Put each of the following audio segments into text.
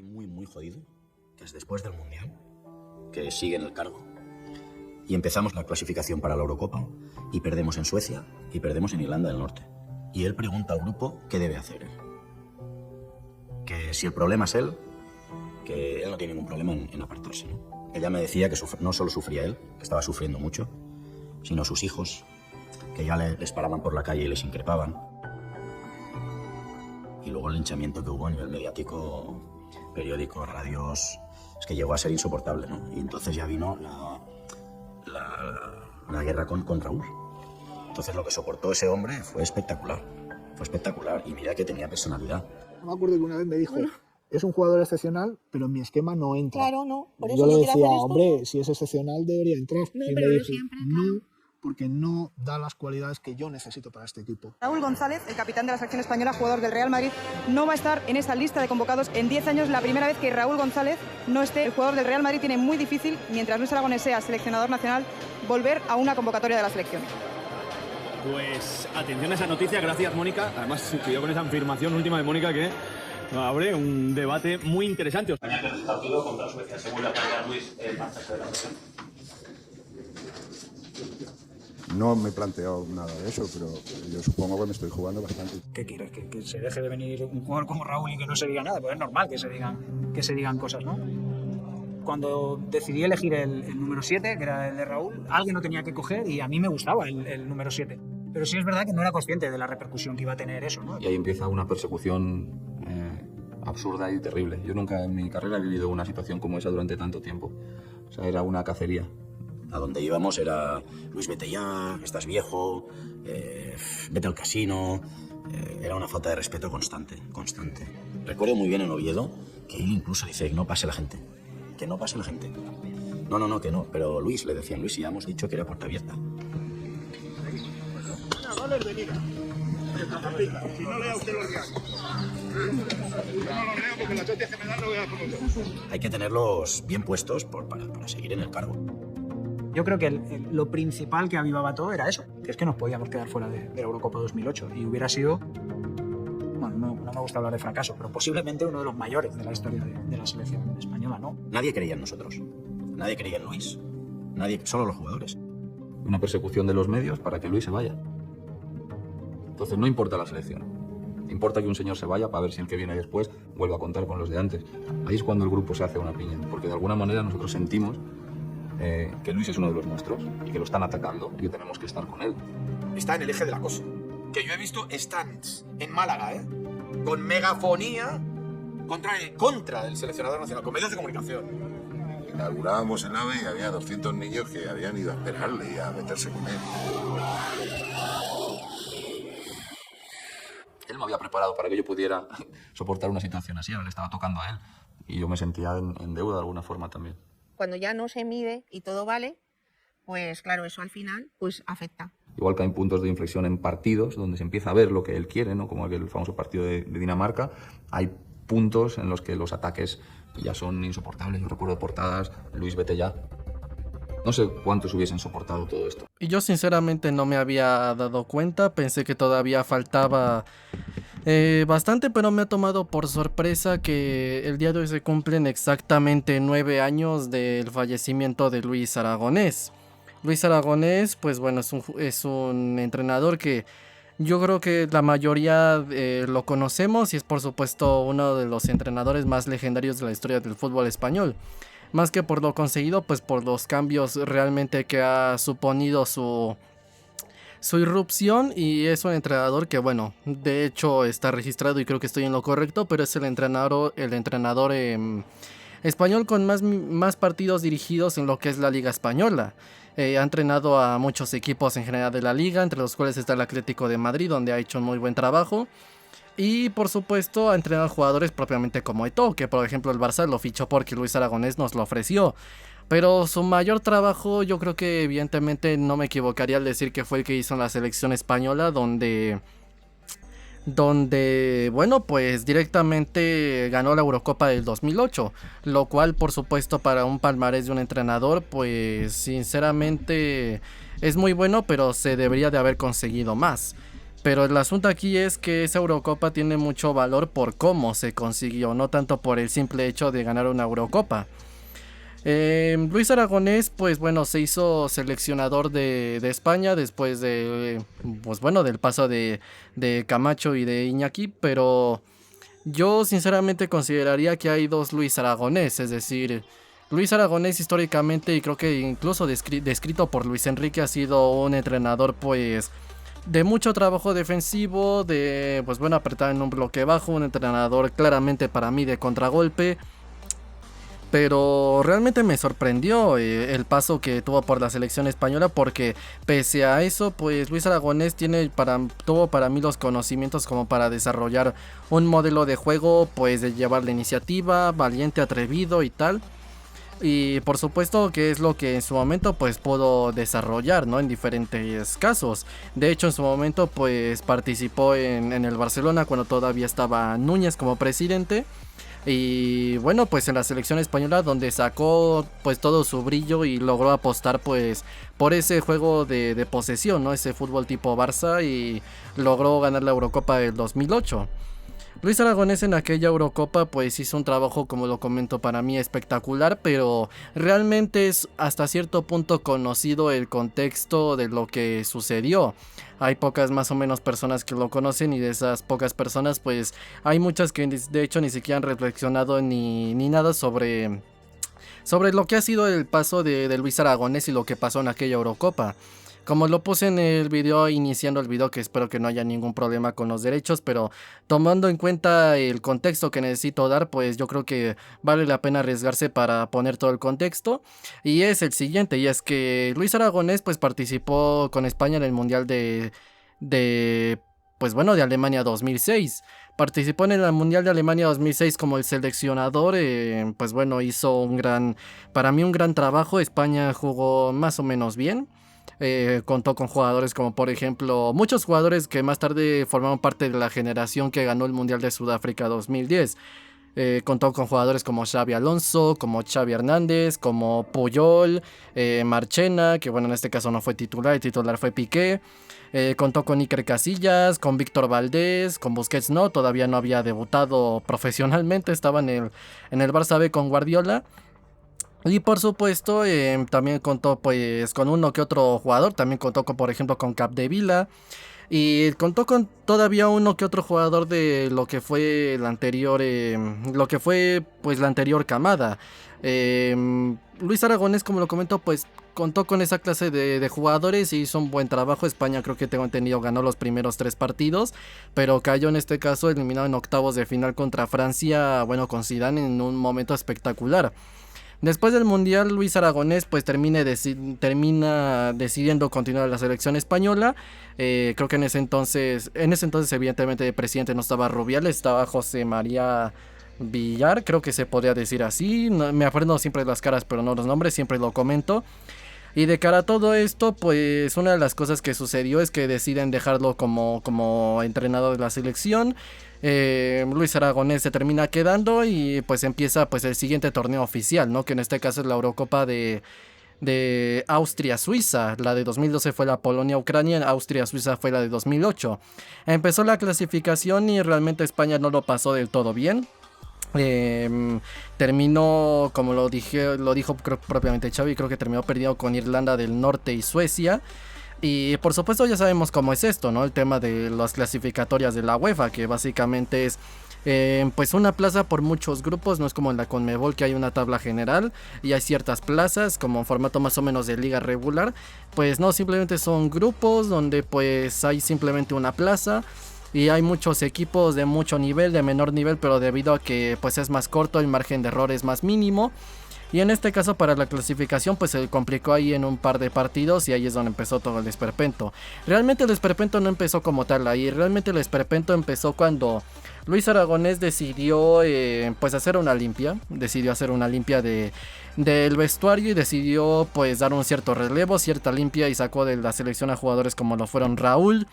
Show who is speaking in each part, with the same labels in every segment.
Speaker 1: Muy jodido, que es después del Mundial, que sigue en el cargo, y empezamos la clasificación para la Eurocopa, y perdemos en Suecia, y perdemos en Irlanda del Norte. Y él pregunta al grupo qué debe hacer él. Que si el problema es él, que él no tiene ningún problema en apartarse, ¿no? Ella me decía que no solo sufría él, que estaba sufriendo mucho, sino sus hijos, que ya les paraban por la calle y les increpaban. Y luego el linchamiento que hubo a nivel mediático, periódicos, radios, es que llegó a ser insoportable, ¿no? Y entonces ya vino la guerra con Raúl. Entonces lo que soportó ese hombre fue espectacular, y mira que tenía personalidad.
Speaker 2: Me acuerdo que una vez me dijo, es un jugador excepcional, pero en mi esquema no entra.
Speaker 3: Claro, no. Por eso
Speaker 2: yo le
Speaker 3: no quiere
Speaker 2: decía,
Speaker 3: hacer esto.
Speaker 2: hombre, si es excepcional debería entrar.
Speaker 3: No,
Speaker 2: y
Speaker 3: pero
Speaker 2: me
Speaker 3: no
Speaker 2: dijo,
Speaker 3: siempre,
Speaker 2: no,
Speaker 3: claro.
Speaker 2: porque no da las cualidades que yo necesito para este equipo.
Speaker 4: Raúl González, el capitán de la selección española, jugador del Real Madrid, no va a estar en esa lista de convocados en 10 años. La primera vez que Raúl González no esté, el jugador del Real Madrid tiene muy difícil, mientras Luis Aragonés sea seleccionador nacional, volver a una convocatoria de la selección.
Speaker 5: Pues atención a esa noticia, gracias Mónica. Además, cuidado con esa afirmación última de Mónica que abre un debate muy interesante.
Speaker 6: España pierde el partido contra Suecia, se vuelve a plantear Luis el marcharse de la selección.
Speaker 7: No me he planteado nada de eso, pero yo supongo que me estoy jugando bastante.
Speaker 8: ¿Qué quieres? ¿Que se deje de venir un jugador como Raúl y que no se diga nada? Pues es normal que se digan cosas, ¿no? Cuando decidí elegir el número 7, que era el de Raúl, alguien lo tenía que coger y a mí me gustaba el número 7. Pero sí es verdad que no era consciente de la repercusión que iba a tener eso, ¿no?
Speaker 9: Y ahí empieza una persecución absurda y terrible. Yo nunca en mi carrera he vivido una situación como esa durante tanto tiempo. O sea, era una cacería.
Speaker 1: A donde íbamos era, Luis, vete ya, estás viejo, vete al casino. Era una falta de respeto constante. Recuerdo muy bien en Oviedo que él incluso dice que no pase la gente. No, que no. Pero Luis, le decían, Luis, ya hemos dicho que era puerta abierta.
Speaker 7: Si no lea usted los diarios. Yo no los leo porque las hostias que me dan no voy a conocer.
Speaker 1: Hay que tenerlos bien puestos para seguir en el cargo.
Speaker 8: Yo creo que lo principal que avivaba todo era eso, que es que nos podíamos quedar fuera de la Eurocopa 2008 y hubiera sido, bueno, no me gusta hablar de fracaso, pero posiblemente uno de los mayores de la historia de la selección española, ¿no?
Speaker 1: Nadie creía en nosotros, nadie creía en Luis, solo los jugadores.
Speaker 9: Una persecución de los medios para que Luis se vaya. Entonces no importa la selección. Importa que un señor se vaya para ver si el que viene después vuelve a contar con los de antes. Ahí es cuando el grupo se hace una piña, porque de alguna manera nosotros sentimos que Luis es uno de los nuestros y que lo están atacando y que tenemos que estar con él.
Speaker 10: Está en el eje del acoso. Que yo he visto stands en Málaga, con megafonía contra el seleccionador nacional, con medios de comunicación.
Speaker 7: Inaugurábamos el AVE y había 200 niños que habían ido a esperarle y a meterse con él.
Speaker 9: Él me había preparado para que yo pudiera soportar una situación así, ahora le estaba tocando a él y yo me sentía en deuda de alguna forma también.
Speaker 3: Cuando ya no se mide y todo vale, pues claro, eso al final pues afecta.
Speaker 9: Igual que hay puntos de inflexión en partidos donde se empieza a ver lo que él quiere, ¿no? Como aquel famoso partido de Dinamarca, hay puntos en los que los ataques ya son insoportables. Yo recuerdo portadas, Luis, vete ya. No sé cuántos hubiesen soportado todo esto.
Speaker 11: Y yo sinceramente no me había dado cuenta, pensé que todavía faltaba bastante, pero me ha tomado por sorpresa que el día de hoy se cumplen exactamente 9 años del fallecimiento de Luis Aragonés. Luis Aragonés, pues bueno, es un entrenador que yo creo que la mayoría lo conocemos y es por supuesto uno de los entrenadores más legendarios de la historia del fútbol español. Más que por lo conseguido, pues por los cambios realmente que ha suponido su irrupción, y es un entrenador que, bueno, de hecho está registrado y creo que estoy en lo correcto, pero es el entrenador español con más partidos dirigidos en lo que es la Liga Española. Ha entrenado a muchos equipos en general de la Liga, entre los cuales está el Atlético de Madrid, donde ha hecho un muy buen trabajo. Y por supuesto ha entrenado jugadores propiamente como Eto'o, que por ejemplo el Barça lo fichó porque Luis Aragonés nos lo ofreció. Pero su mayor trabajo, yo creo que evidentemente no me equivocaría al decir que fue el que hizo en la selección española, donde bueno, pues directamente ganó la Eurocopa del 2008, lo cual por supuesto para un palmarés de un entrenador, pues sinceramente es muy bueno, pero se debería de haber conseguido más. Pero el asunto aquí es que esa Eurocopa tiene mucho valor por cómo se consiguió, no tanto por el simple hecho de ganar una Eurocopa. Luis Aragonés, pues bueno, se hizo seleccionador de España después de, pues bueno, del paso de Camacho y de Iñaki, pero yo sinceramente consideraría que hay dos Luis Aragonés, es decir, Luis Aragonés históricamente, y creo que incluso descrito por Luis Enrique, ha sido un entrenador pues de mucho trabajo defensivo, de pues bueno, apretar en un bloque bajo, un entrenador claramente para mí de contragolpe. Pero realmente me sorprendió el paso que tuvo por la selección española, porque pese a eso, pues Luis Aragonés tuvo para mí los conocimientos como para desarrollar un modelo de juego, pues de llevar la iniciativa, valiente, atrevido y tal. Y por supuesto que es lo que en su momento pues pudo desarrollar, ¿no? En diferentes casos. De hecho, en su momento pues participó en el Barcelona cuando todavía estaba Núñez como presidente. Y bueno, pues en la selección española, donde sacó pues todo su brillo y logró apostar pues por ese juego de posesión, ¿no? Ese fútbol tipo Barça, y logró ganar la Eurocopa del 2008. Luis Aragonés en aquella Eurocopa pues hizo un trabajo, como lo comento, para mí espectacular, pero realmente es hasta cierto punto conocido el contexto de lo que sucedió. Hay pocas más o menos personas que lo conocen, y de esas pocas personas pues hay muchas que de hecho ni siquiera han reflexionado ni nada sobre lo que ha sido el paso de Luis Aragonés y lo que pasó en aquella Eurocopa. Como lo puse en el video, iniciando el video, que espero que no haya ningún problema con los derechos, pero tomando en cuenta el contexto que necesito dar, pues yo creo que vale la pena arriesgarse para poner todo el contexto. Y es el siguiente, y es que Luis Aragonés pues participó con España en el Mundial de Alemania 2006. Participó en el Mundial de Alemania 2006 como el seleccionador, pues bueno, hizo para mí un gran trabajo. España jugó más o menos bien. Contó con jugadores como, por ejemplo, muchos jugadores que más tarde formaron parte de la generación que ganó el Mundial de Sudáfrica 2010. Contó con jugadores como Xabi Alonso, como Xavi Hernández, como Puyol, Marchena, que bueno, en este caso no fue titular, el titular fue Piqué. Contó con Iker Casillas, con Víctor Valdés, con Busquets todavía no había debutado profesionalmente, estaba en el Barça B con Guardiola. Y por supuesto también contó pues con uno que otro jugador, también contó por ejemplo con Capdevila, y contó con todavía uno que otro jugador de lo que fue la anterior camada. Luis Aragonés, como lo comento, pues contó con esa clase de jugadores y hizo un buen trabajo. España, creo que tengo entendido, ganó los primeros 3 partidos, pero cayó en este caso eliminado en octavos de final contra Francia, bueno, con Zidane en un momento espectacular. Después del Mundial, Luis Aragonés pues termina decidiendo continuar la selección española. Creo que en ese entonces evidentemente de presidente no estaba Rubiales, estaba José María Villar, creo que se podría decir así. No, me aprendo siempre las caras pero no los nombres, siempre lo comento. Y de cara a todo esto, pues una de las cosas que sucedió es que deciden dejarlo como entrenador de la selección. Luis Aragonés se termina quedando y pues empieza pues el siguiente torneo oficial, ¿no? Que en este caso es la Eurocopa de Austria-Suiza. La de 2012 fue la Polonia-Ucrania, Austria-Suiza fue la de 2008. Empezó la clasificación y realmente España no lo pasó del todo bien. Terminó, como lo dijo propiamente Xavi, creo que terminó perdiendo con Irlanda del Norte y Suecia. Y por supuesto ya sabemos cómo es esto, ¿no? El tema de las clasificatorias de la UEFA, que básicamente es pues una plaza por muchos grupos. No es como en la Conmebol, que hay una tabla general y hay ciertas plazas como en formato más o menos de liga regular. Pues no, simplemente son grupos donde pues hay simplemente una plaza y hay muchos equipos de mucho nivel, de menor nivel, pero debido a que pues es más corto, el margen de error es más mínimo. Y en este caso para la clasificación pues se complicó ahí en un par de partidos y ahí es donde empezó todo el esperpento. Realmente el esperpento no empezó como tal ahí, realmente el esperpento empezó cuando Luis Aragonés decidió pues hacer una limpia, del vestuario y decidió pues dar un cierto relevo, cierta limpia, y sacó de la selección a jugadores como lo fueron Raúl,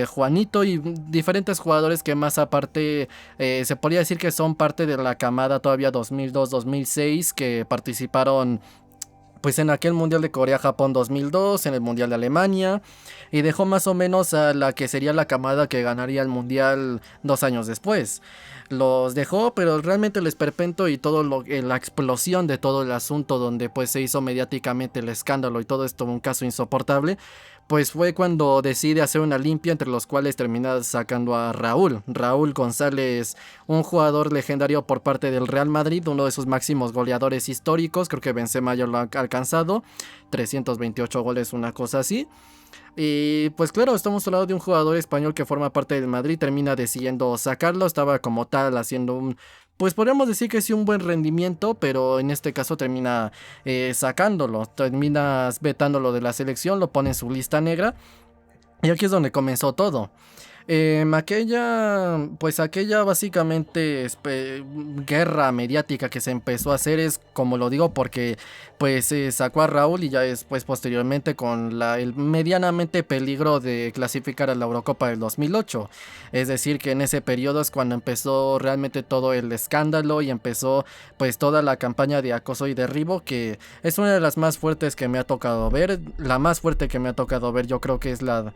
Speaker 11: Juanito y diferentes jugadores que más aparte se podría decir que son parte de la camada todavía 2002-2006 que participaron pues en aquel Mundial de Corea-Japón 2002, en el Mundial de Alemania, y dejó más o menos a la que sería la camada que ganaría el Mundial 2 años después. Los dejó, pero realmente el esperpento y la explosión de todo el asunto, donde pues se hizo mediáticamente el escándalo y todo esto un caso insoportable, pues fue cuando decide hacer una limpia, entre los cuales termina sacando a Raúl González, un jugador legendario por parte del Real Madrid, uno de sus máximos goleadores históricos. Creo que Benzema ya lo ha alcanzado, 328 goles, una cosa así. Y pues claro, estamos hablando de un jugador español que forma parte del Madrid, termina decidiendo sacarlo. Estaba como tal haciendo pues podríamos decir que sí, un buen rendimiento, pero en este caso termina sacándolo, terminas vetándolo de la selección, lo pone en su lista negra, y aquí es donde comenzó todo. Aquella básicamente guerra mediática que se empezó a hacer es, como lo digo, porque pues sacó a Raúl, y ya después posteriormente con el medianamente peligro de clasificar a la Eurocopa del 2008. Es decir, que en ese periodo es cuando empezó realmente todo el escándalo y empezó pues toda la campaña de acoso y derribo, que es una de las más fuertes que me ha tocado ver. La más fuerte que me ha tocado ver, yo creo que es la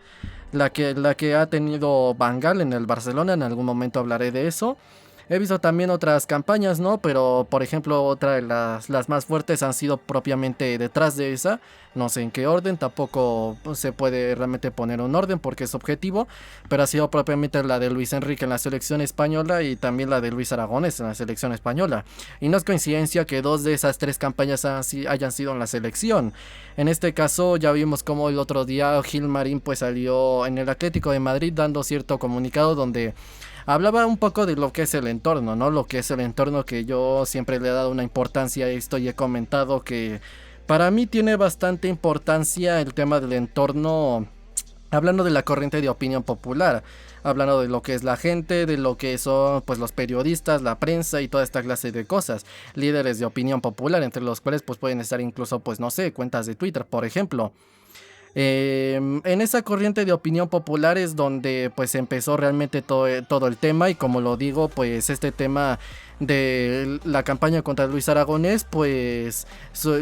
Speaker 11: que ha tenido Van Gaal en el Barcelona. En algún momento hablaré de eso. He visto también otras campañas, ¿no? Pero, por ejemplo, otra de las más fuertes han sido propiamente detrás de esa. No sé en qué orden, tampoco se puede realmente poner un orden porque es objetivo. Pero ha sido propiamente la de Luis Enrique en la selección española y también la de Luis Aragonés en la selección española. Y no es coincidencia que dos de esas tres campañas hayan sido en la selección. En este caso ya vimos como el otro día Gilmarín pues salió en el Atlético de Madrid dando cierto comunicado donde hablaba un poco de lo que es el entorno, ¿no? Lo que es el entorno, que yo siempre le he dado una importancia a esto y he comentado que para mí tiene bastante importancia el tema del entorno, hablando de la corriente de opinión popular, hablando de lo que es la gente, de lo que son pues los periodistas, la prensa y toda esta clase de cosas, líderes de opinión popular, entre los cuales pues pueden estar incluso pues no sé, cuentas de Twitter, por ejemplo. En esa corriente de opinión popular es donde pues empezó realmente todo el tema, y como lo digo, pues este tema de la campaña contra Luis Aragonés, pues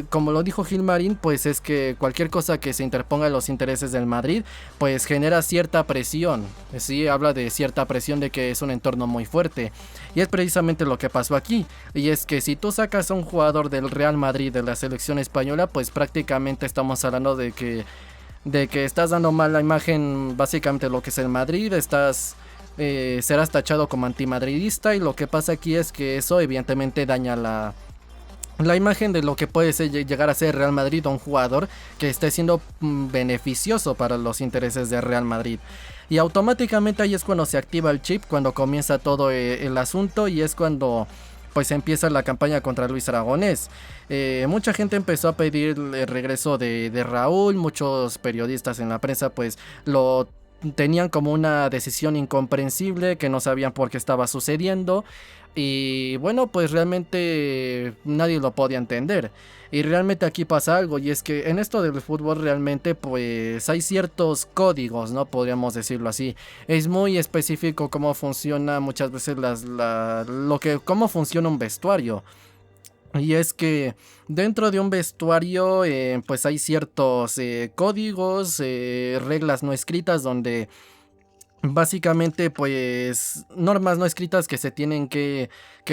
Speaker 11: como lo dijo Gilmarín, pues es que cualquier cosa que se interponga a los intereses del Madrid pues genera cierta presión. Sí, habla de cierta presión, de que es un entorno muy fuerte, y es precisamente lo que pasó aquí. Y es que si tú sacas a un jugador del Real Madrid de la selección española, pues prácticamente estamos hablando de que estás dando mala imagen básicamente de lo que es el Madrid, serás tachado como antimadridista, y lo que pasa aquí es que eso evidentemente daña la imagen de lo que puede llegar a ser Real Madrid, o un jugador que esté siendo beneficioso para los intereses de Real Madrid. Y automáticamente ahí es cuando se activa el chip, cuando comienza todo el asunto, y es cuando pues empieza la campaña contra Luis Aragonés. Mucha gente empezó a pedir el regreso de Raúl, muchos periodistas en la prensa pues lo tenían como una decisión incomprensible, que no sabían por qué estaba sucediendo, y bueno, pues realmente nadie lo podía entender. Y realmente aquí pasa algo, y es que en esto del fútbol realmente pues hay ciertos códigos, ¿no? Podríamos decirlo así. Es muy específico cómo funciona muchas veces cómo funciona un vestuario. Y es que dentro de un vestuario pues hay ciertos códigos, reglas no escritas, donde básicamente pues normas no escritas que se tienen que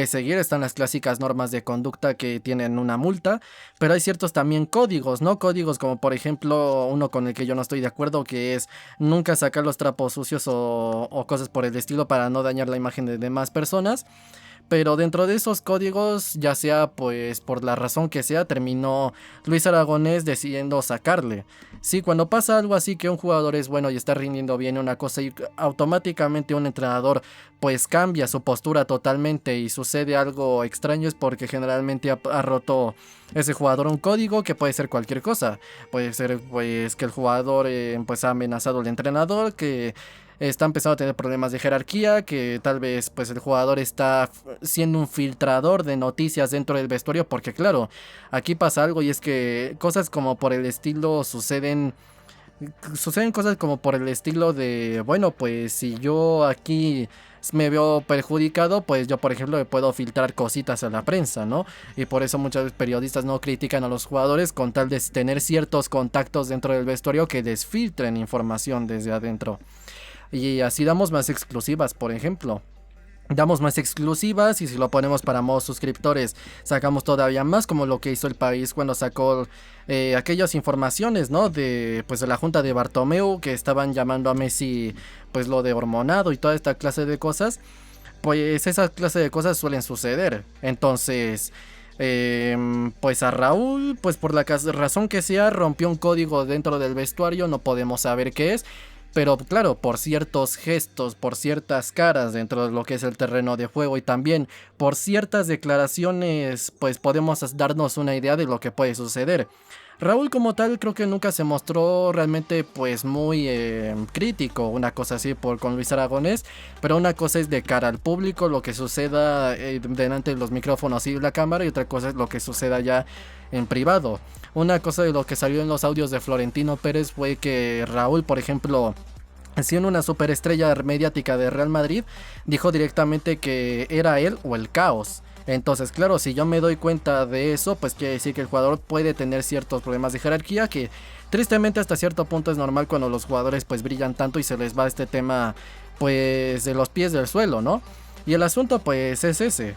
Speaker 11: seguir. Están las clásicas normas de conducta que tienen una multa, pero hay ciertos también códigos, ¿no? Códigos como por ejemplo uno con el que yo no estoy de acuerdo, que es nunca sacar los trapos sucios o cosas por el estilo para no dañar la imagen de demás personas. Pero dentro de esos códigos, ya sea pues por la razón que sea, terminó Luis Aragonés decidiendo sacarle. Sí, cuando pasa algo así, que un jugador es bueno y está rindiendo bien una cosa, y automáticamente un entrenador pues cambia su postura totalmente y sucede algo extraño, es porque generalmente ha roto ese jugador un código, que puede ser cualquier cosa. Puede ser pues que el jugador pues ha amenazado al entrenador, que está empezando a tener problemas de jerarquía, que tal vez pues el jugador está siendo un filtrador de noticias dentro del vestuario, porque claro, aquí pasa algo, y es que cosas como por el estilo suceden suceden cosas como por el estilo de, bueno, pues si yo aquí me veo perjudicado, pues yo por ejemplo le puedo filtrar cositas a la prensa, ¿no? Y por eso muchos periodistas no critican a los jugadores con tal de tener ciertos contactos dentro del vestuario que les filtren información desde adentro. Y así damos más exclusivas, por ejemplo. Damos más exclusivas y si lo ponemos para modo suscriptores sacamos todavía más, como lo que hizo El País cuando sacó aquellas informaciones, ¿no? De la junta de Bartomeu, que estaban llamando a Messi pues lo de hormonado y toda esta clase de cosas. Pues esa clase de cosas suelen suceder. Entonces pues a Raúl, pues por la razón que sea, rompió un código dentro del vestuario, no podemos saber qué es. Pero claro, por ciertos gestos, por ciertas caras dentro de lo que es el terreno de juego y también por ciertas declaraciones, pues podemos darnos una idea de lo que puede suceder. Raúl como tal creo que nunca se mostró realmente pues muy crítico, una cosa así con Luis Aragonés, pero una cosa es de cara al público, lo que suceda delante de los micrófonos y la cámara, y otra cosa es lo que suceda ya en privado. Una cosa de lo que salió en los audios de Florentino Pérez fue que Raúl, por ejemplo, siendo una superestrella mediática de Real Madrid, dijo directamente que era él o el caos. Entonces, claro, si yo me doy cuenta de eso, pues quiere decir que el jugador puede tener ciertos problemas de jerarquía, que tristemente hasta cierto punto es normal cuando los jugadores pues brillan tanto y se les va este tema pues de los pies del suelo, ¿no? Y el asunto pues es ese,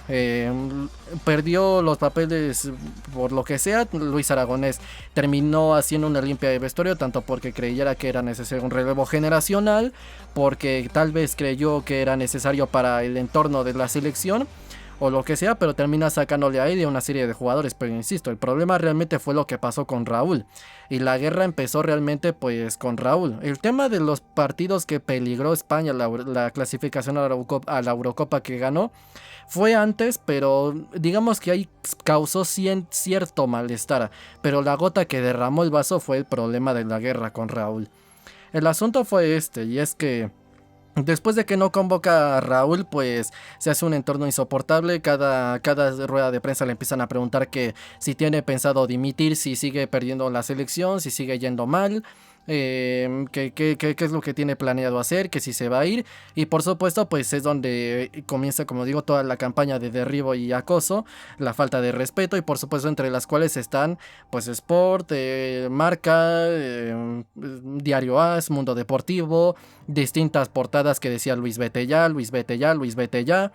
Speaker 11: perdió los papeles por lo que sea. Luis Aragonés terminó haciendo una limpia de vestuario, tanto porque creyera que era necesario un relevo generacional, porque tal vez creyó que era necesario para el entorno de la selección, o lo que sea, pero termina sacándole a él y a una serie de jugadores. Pero insisto, el problema realmente fue lo que pasó con Raúl, y la guerra empezó realmente pues con Raúl. El tema de los partidos que peligró España, la clasificación a la Eurocopa que ganó, fue antes, pero digamos que ahí causó cierto malestar, pero la gota que derramó el vaso fue el problema de la guerra con Raúl. El asunto fue y es que después de que no convoca a Raúl, pues se hace un entorno insoportable. Cada rueda de prensa le empiezan a preguntar que si tiene pensado dimitir, si sigue perdiendo la selección, si sigue yendo mal, qué es lo que tiene planeado hacer, que si se va a ir. Y por supuesto pues es donde comienza, como digo, toda la campaña de derribo y acoso, la falta de respeto, y por supuesto entre las cuales están pues Sport, Marca, Diario AS, Mundo Deportivo, distintas portadas que decía Luis vete ya, Luis vete ya, Luis vete ya.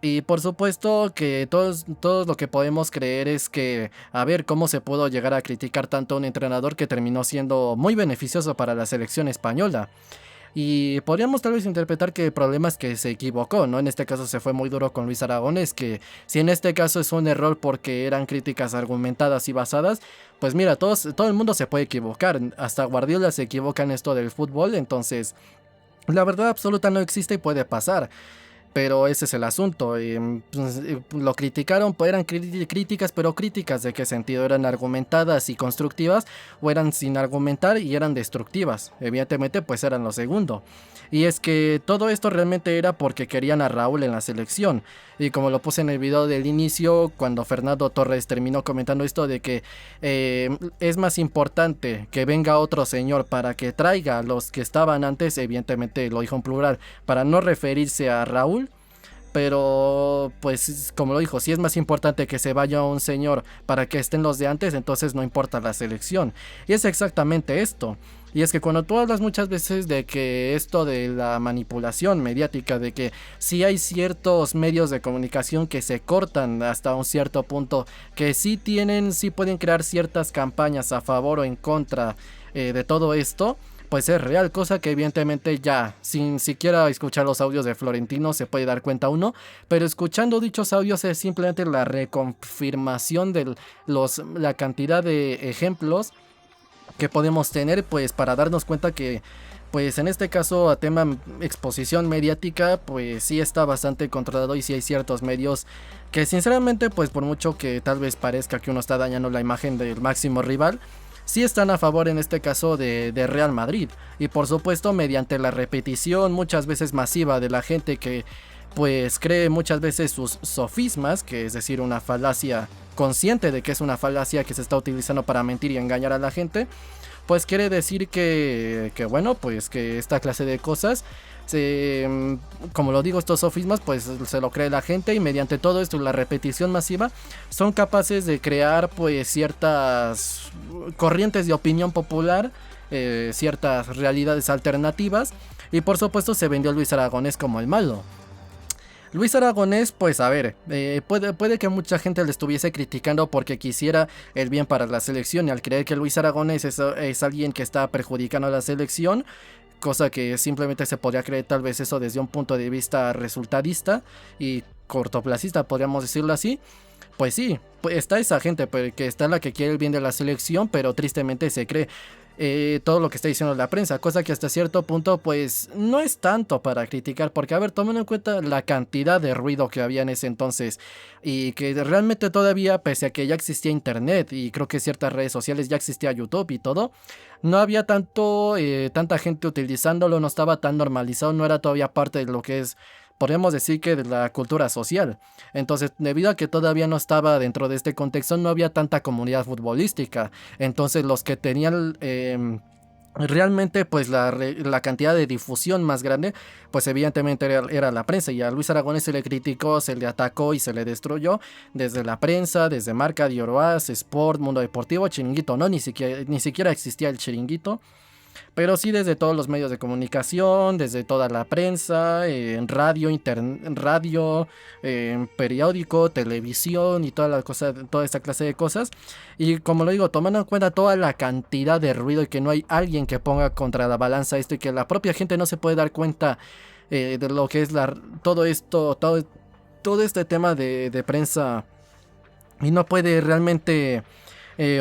Speaker 11: Y por supuesto que todos lo que podemos creer es que, a ver, cómo se pudo llegar a criticar tanto a un entrenador que terminó siendo muy beneficioso para la selección española. Y podríamos tal vez interpretar que el problema es que se equivocó, ¿no? En este caso se fue muy duro con Luis Aragonés, que si en este caso es un error porque eran críticas argumentadas y basadas, pues mira, todo el mundo se puede equivocar, hasta Guardiola se equivoca en esto del fútbol, entonces la verdad absoluta no existe y puede pasar. Pero ese es el asunto. Lo criticaron, pues eran críticas, pero críticas ¿de qué sentido? ¿Eran argumentadas y constructivas o eran sin argumentar y eran destructivas? Evidentemente pues eran lo segundo. Y es que todo esto realmente era porque querían a Raúl en la selección. Y como lo puse en el video del inicio, cuando Fernando Torres terminó comentando esto de que es más importante que venga otro señor para que traiga a los que estaban antes, evidentemente lo dijo en plural, para no referirse a Raúl. Pero pues como lo dijo, si es más importante que se vaya un señor para que estén los de antes, entonces no importa la selección. Y es exactamente esto. Y es que cuando tú hablas muchas veces de que esto de la manipulación mediática, de que sí hay ciertos medios de comunicación que se cortan hasta un cierto punto, que sí pueden crear ciertas campañas a favor o en contra de todo esto, pues es real, cosa que evidentemente ya, sin siquiera escuchar los audios de Florentino se puede dar cuenta uno, pero escuchando dichos audios es simplemente la reconfirmación de la cantidad de ejemplos que podemos tener, pues para darnos cuenta que pues en este caso a tema exposición mediática pues sí está bastante controlado, y sí hay ciertos medios que sinceramente pues por mucho que tal vez parezca que uno está dañando la imagen del máximo rival, sí están a favor en este caso de Real Madrid, y por supuesto mediante la repetición muchas veces masiva de la gente que pues cree muchas veces sus sofismas, que es decir una falacia consciente de que es una falacia que se está utilizando para mentir y engañar a la gente, pues quiere decir que bueno, pues que esta clase de cosas, como lo digo, estos sofismas pues se lo cree la gente, y mediante todo esto, la repetición masiva, son capaces de crear pues ciertas corrientes de opinión popular, ciertas realidades alternativas, y por supuesto se vendió Luis Aragonés como el malo. Luis Aragonés, pues a ver, puede que mucha gente le estuviese criticando porque quisiera el bien para la selección, y al creer que Luis Aragonés es alguien que está perjudicando a la selección, cosa que simplemente se podría creer tal vez eso desde un punto de vista resultadista y cortoplacista, podríamos decirlo así. Pues sí, pues está esa gente que está la que quiere el bien de la selección, pero tristemente se cree todo lo que está diciendo la prensa, cosa que hasta cierto punto pues no es tanto para criticar, porque a ver, tomando en cuenta la cantidad de ruido que había en ese entonces, y que realmente todavía, pese a que ya existía internet y creo que ciertas redes sociales, ya existía YouTube y todo, no había tanta gente utilizándolo, no estaba tan normalizado, no era todavía parte de lo que es, podríamos decir, que de la cultura social. Entonces, debido a que todavía no estaba dentro de este contexto, no había tanta comunidad futbolística. Entonces, los que tenían realmente pues la cantidad de difusión más grande, pues evidentemente era la prensa, y a Luis Aragonés se le criticó, se le atacó y se le destruyó desde la prensa, desde Marca, Dioroaz, Sport, Mundo Deportivo, Chiringuito, no, ni siquiera existía el Chiringuito. Pero sí desde todos los medios de comunicación, desde toda la prensa, en radio, periódico, televisión y toda esta clase de cosas. Y como lo digo, tomando en cuenta toda la cantidad de ruido y que no hay alguien que ponga contra la balanza esto, y que la propia gente no se puede dar cuenta de lo que es todo este tema de prensa, y no puede realmente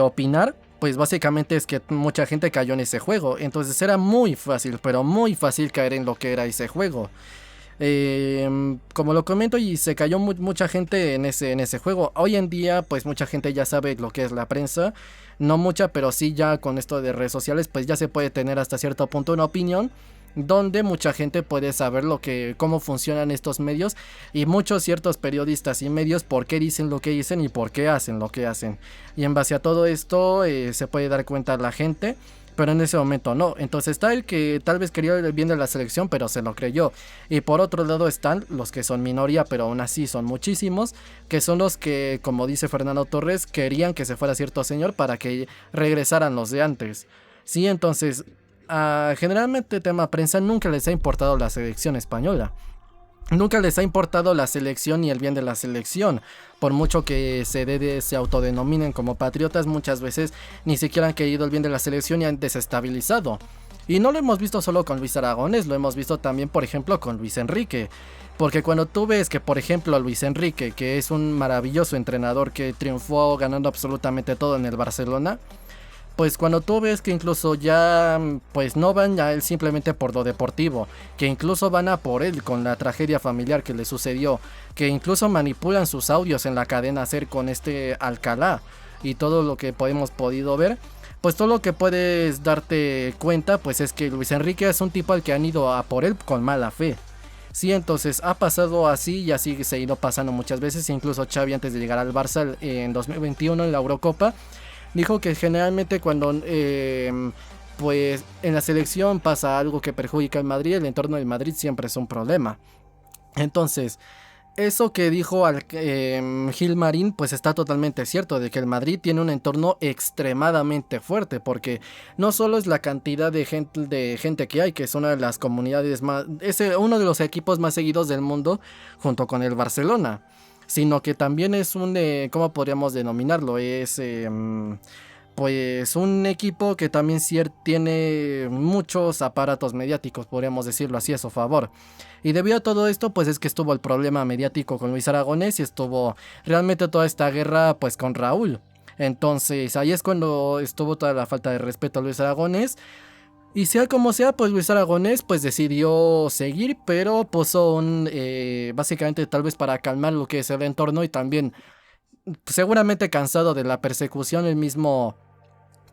Speaker 11: opinar. Pues básicamente es que mucha gente cayó en ese juego. Entonces era muy fácil, pero muy fácil caer en lo que era ese juego. Como lo comento, y se cayó mucha gente en ese juego. Hoy en día pues mucha gente ya sabe lo que es la prensa. No mucha, pero sí, ya con esto de redes sociales pues ya se puede tener hasta cierto punto una opinión, donde mucha gente puede saber cómo funcionan estos medios, y muchos ciertos periodistas y medios por qué dicen lo que dicen y por qué hacen lo que hacen. Y en base a todo esto se puede dar cuenta la gente, pero en ese momento no. Entonces está el que tal vez quería el bien de la selección, pero se lo creyó. Y por otro lado están los que son minoría, pero aún así son muchísimos, que son los que, como dice Fernando Torres, querían que se fuera cierto señor para que regresaran los de antes. Sí, entonces generalmente tema prensa nunca les ha importado la selección española. Nunca les ha importado la selección ni el bien de la selección. Por mucho que se autodenominen como patriotas, muchas veces ni siquiera han querido el bien de la selección y han desestabilizado. Y no lo hemos visto solo con Luis Aragonés, lo hemos visto también, por ejemplo, con Luis Enrique. Porque cuando tú ves que, por ejemplo, Luis Enrique, que es un maravilloso entrenador que triunfó ganando absolutamente todo en el Barcelona, pues cuando tú ves que incluso ya pues no van a él simplemente por lo deportivo, que incluso van a por él con la tragedia familiar que le sucedió, que incluso manipulan sus audios en la cadena SER con Alcalá y todo lo que hemos podido ver, pues todo lo que puedes darte cuenta pues es que Luis Enrique es un tipo al que han ido a por él con mala fe. Sí, entonces ha pasado así y así se ha ido pasando muchas veces. Incluso Xavi, antes de llegar al Barça en 2021 en la Eurocopa, dijo que generalmente cuando pues en la selección pasa algo que perjudica al Madrid, el entorno del Madrid siempre es un problema. Entonces, eso que dijo Gil Marín pues está totalmente cierto, de que el Madrid tiene un entorno extremadamente fuerte, porque no solo es la cantidad de gente que hay, que es una de las comunidades uno de los equipos más seguidos del mundo junto con el Barcelona, sino que también es ¿cómo podríamos denominarlo? Es pues un equipo que también tiene muchos aparatos mediáticos, podríamos decirlo así, a su favor. Y debido a todo esto, pues es que estuvo el problema mediático con Luis Aragonés y estuvo realmente toda esta guerra pues con Raúl. Entonces ahí es cuando estuvo toda la falta de respeto a Luis Aragonés. Y sea como sea, pues Luis Aragonés pues decidió seguir, pero puso básicamente tal vez para calmar lo que es el entorno, y también seguramente cansado de la persecución, él mismo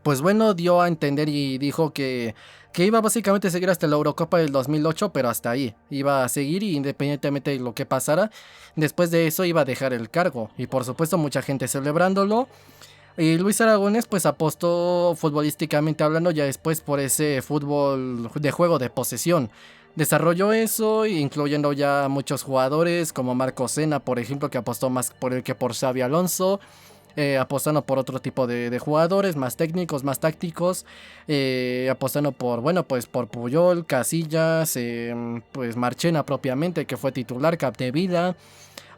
Speaker 11: pues bueno dio a entender y dijo que iba básicamente a seguir hasta la Eurocopa del 2008, pero hasta ahí iba a seguir, y independientemente de lo que pasara, después de eso iba a dejar el cargo. Y por supuesto mucha gente celebrándolo. Y Luis Aragonés pues apostó futbolísticamente hablando ya después por ese fútbol de juego de posesión. Desarrolló eso, incluyendo ya muchos jugadores como Marco Senna, por ejemplo, que apostó más por él que por Xabi Alonso. Apostando por otro tipo de jugadores, más técnicos, más tácticos, apostando por, bueno, pues por Puyol, Casillas, pues Marchena propiamente, que fue titular, Capdevila,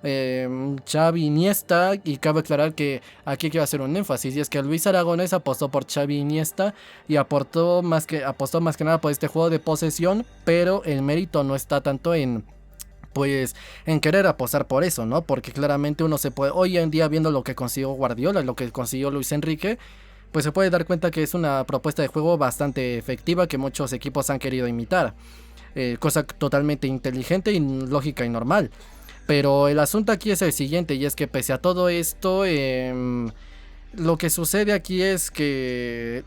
Speaker 11: Xavi, Iniesta, y cabe aclarar que aquí quiero hacer un énfasis, y es que Luis Aragonés apostó por Xavi, Iniesta, y apostó más que nada por este juego de posesión, pero el mérito no está tanto en querer apostar por eso, ¿no? Porque claramente uno se puede, hoy en día viendo lo que consiguió Guardiola, lo que consiguió Luis Enrique, pues se puede dar cuenta que es una propuesta de juego bastante efectiva que muchos equipos han querido imitar. Cosa totalmente inteligente y lógica y normal. Pero el asunto aquí es el siguiente, y es que pese a todo esto, lo que sucede aquí es que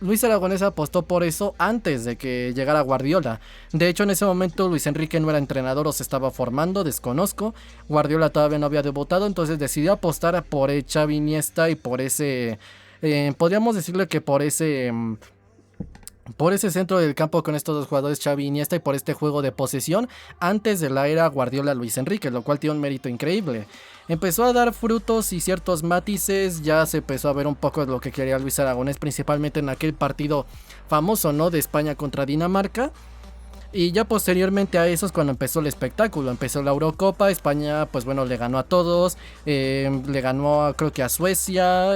Speaker 11: Luis Aragonés apostó por eso antes de que llegara Guardiola. De hecho, en ese momento Luis Enrique no era entrenador o se estaba formando, desconozco. Guardiola todavía no había debutado, entonces decidió apostar por Xavi, Iniesta y por ese... podríamos decirle que por ese centro del campo con estos dos jugadores, Xavi, Iniesta, y por este juego de posesión antes de la era Guardiola-Luis Enrique, lo cual tiene un mérito increíble. Empezó a dar frutos y ciertos matices, ya se empezó a ver un poco de lo que quería Luis Aragonés, principalmente en aquel partido famoso, ¿no?, de España contra Dinamarca. Y ya posteriormente a eso es cuando empezó el espectáculo, empezó la Eurocopa, España pues bueno le ganó a todos, le ganó creo que a Suecia,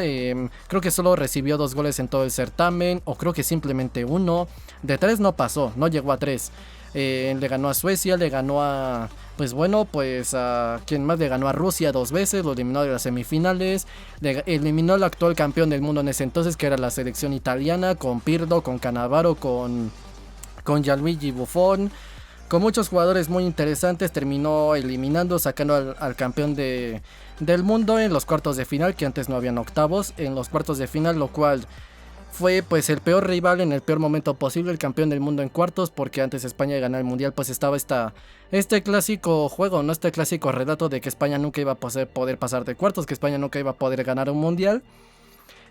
Speaker 11: creo que solo recibió 2 goles en todo el certamen, o creo que simplemente 1, de 3 no pasó, no llegó a 3. Le ganó a Suecia, le ganó a... pues bueno, pues a... ¿quién más? Le ganó a Rusia 2 veces, lo eliminó de las semifinales, eliminó al actual campeón del mundo en ese entonces, que era la selección italiana, con Pirlo, con Cannavaro, con Gianluigi Buffon, con muchos jugadores muy interesantes. Terminó eliminando, sacando al campeón del mundo en los cuartos de final, que antes no habían octavos, en los cuartos de final, lo cual fue pues el peor rival en el peor momento posible, el campeón del mundo en cuartos, porque antes España de ganar el mundial pues estaba este clásico juego, no este clásico relato de que España nunca iba a poder pasar de cuartos, que España nunca iba a poder ganar un mundial.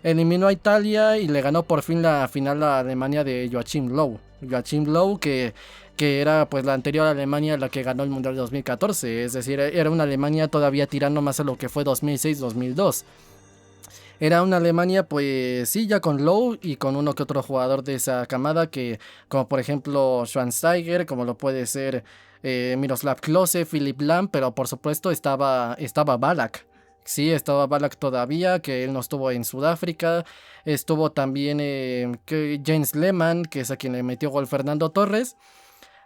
Speaker 11: Eliminó a Italia y le ganó por fin la final a Alemania de Joachim Löw. Joachim Löw que era pues la anterior Alemania la que ganó el mundial de 2014, es decir, era una Alemania todavía tirando más a lo que fue 2006-2002. Era una Alemania pues sí, ya con Löw y con uno que otro jugador de esa camada, que como por ejemplo Schweinsteiger, como lo puede ser Miroslav Klose, Philipp Lahm, pero por supuesto estaba Ballack. Sí, estaba Ballack todavía, que él no estuvo en Sudáfrica. Estuvo también James Lehmann, que es a quien le metió gol Fernando Torres.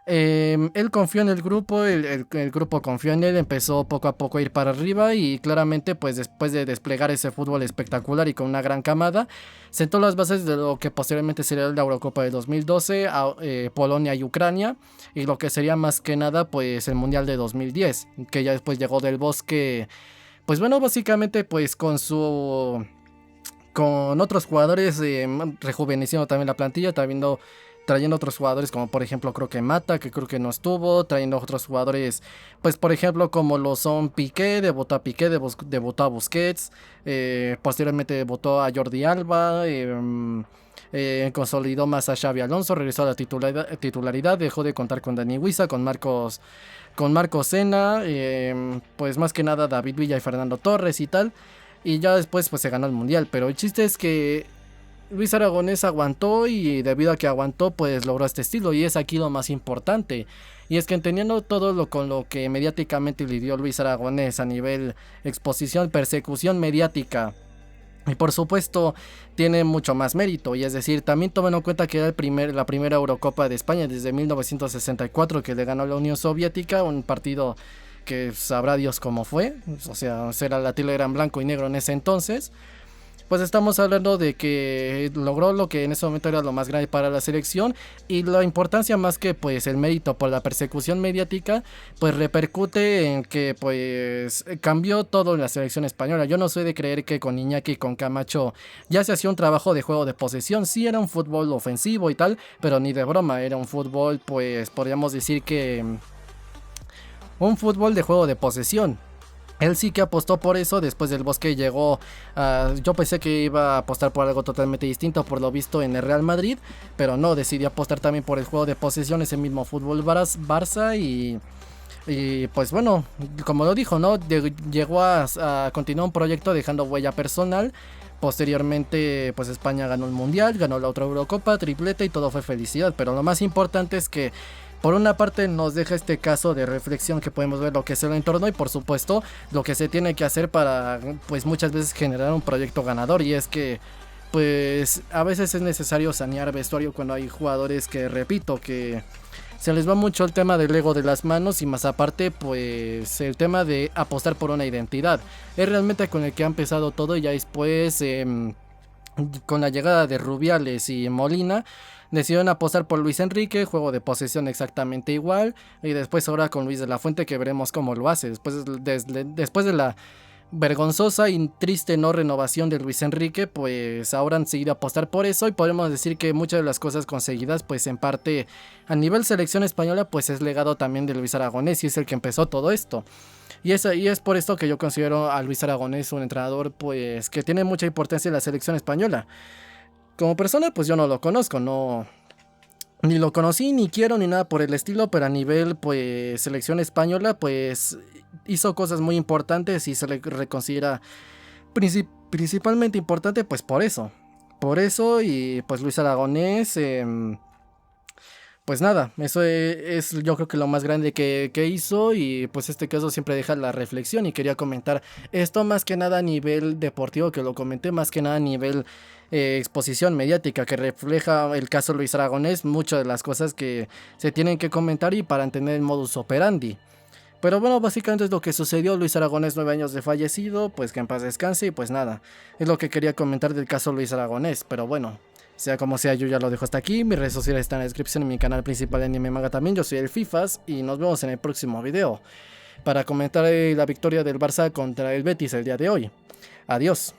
Speaker 11: Él confió en el grupo, el grupo confió en él, empezó poco a poco a ir para arriba, y claramente pues después de desplegar ese fútbol espectacular y con una gran camada, sentó las bases de lo que posteriormente sería la Eurocopa de 2012, Polonia y Ucrania, y lo que sería más que nada pues el Mundial de 2010, que ya después llegó Del Bosque, pues bueno, básicamente pues con otros jugadores, rejuveneciendo también la plantilla, trayendo otros jugadores como por ejemplo creo que Mata, que creo que no estuvo, trayendo otros jugadores pues por ejemplo como lo son Piqué, debutó a Busquets, posteriormente debutó a Jordi Alba, consolidó más a Xabi Alonso, regresó a la titularidad, dejó de contar con Dani Huiza, con Marco Senna, pues más que nada David Villa y Fernando Torres y tal, y ya después pues se ganó el mundial. Pero el chiste es que Luis Aragonés aguantó, y debido a que aguantó pues logró este estilo, y es aquí lo más importante, y es que entendiendo todo con lo que mediáticamente lidió Luis Aragonés a nivel exposición, persecución mediática, y por supuesto tiene mucho más mérito, y es decir, también tomen en cuenta que era la primera Eurocopa de España desde 1964 que le ganó a la Unión Soviética, un partido que sabrá Dios cómo fue, o sea, la tele era en blanco y negro en ese entonces. Pues estamos hablando de que logró lo que en ese momento era lo más grande para la selección, y la importancia más que pues el mérito por la persecución mediática, pues repercute en que pues cambió todo en la selección española. Yo no soy de creer que con Iñaki y con Camacho ya se hacía un trabajo de juego de posesión, sí era un fútbol ofensivo y tal, pero ni de broma, era un fútbol pues podríamos decir que un fútbol de juego de posesión. Él sí que apostó por eso. Después del Bosque llegó yo pensé que iba a apostar por algo totalmente distinto por lo visto en el Real Madrid, pero no, decidió apostar también por el juego de posesión, ese mismo fútbol Barça y pues bueno, como lo dijo, ¿no? Llegó a continuar un proyecto dejando huella personal. Posteriormente pues España ganó el Mundial, ganó la otra Eurocopa, triplete y todo fue felicidad, pero lo más importante es que por una parte nos deja este caso de reflexión que podemos ver lo que es el entorno y por supuesto lo que se tiene que hacer para pues muchas veces generar un proyecto ganador, y es que pues a veces es necesario sanear vestuario cuando hay jugadores que, repito, que se les va mucho el tema del ego de las manos y más aparte pues el tema de apostar por una identidad. Es realmente con el que ha empezado todo y ya después con la llegada de Rubiales y Molina decidieron apostar por Luis Enrique, juego de posesión exactamente igual, y después ahora con Luis de la Fuente que veremos cómo lo hace. Después de la vergonzosa y triste no renovación de Luis Enrique, pues ahora han seguido a apostar por eso y podemos decir que muchas de las cosas conseguidas pues en parte a nivel selección española pues es legado también de Luis Aragonés y es el que empezó todo esto. Y es por esto que yo considero a Luis Aragonés un entrenador pues que tiene mucha importancia en la selección española. Como persona pues yo no lo conozco, ni lo conocí, ni quiero, ni nada por el estilo, pero a nivel pues selección española pues hizo cosas muy importantes y se le reconsidera principalmente importante pues por eso y pues Luis Aragonés pues nada, eso es yo creo que lo más grande que hizo y pues este caso siempre deja la reflexión y quería comentar esto más que nada a nivel deportivo, que lo comenté más que nada a nivel exposición mediática que refleja el caso Luis Aragonés, muchas de las cosas que se tienen que comentar y para entender el modus operandi. Pero bueno, básicamente es lo que sucedió. Luis Aragonés, 9 años de fallecido, pues que en paz descanse y pues nada, es lo que quería comentar del caso Luis Aragonés, pero bueno. Sea como sea, yo ya lo dejo hasta aquí. Mis redes sociales están en la descripción, en mi canal principal de Anime Manga también. Yo soy el Fifas y nos vemos en el próximo video para comentar la victoria del Barça contra el Betis el día de hoy. Adiós.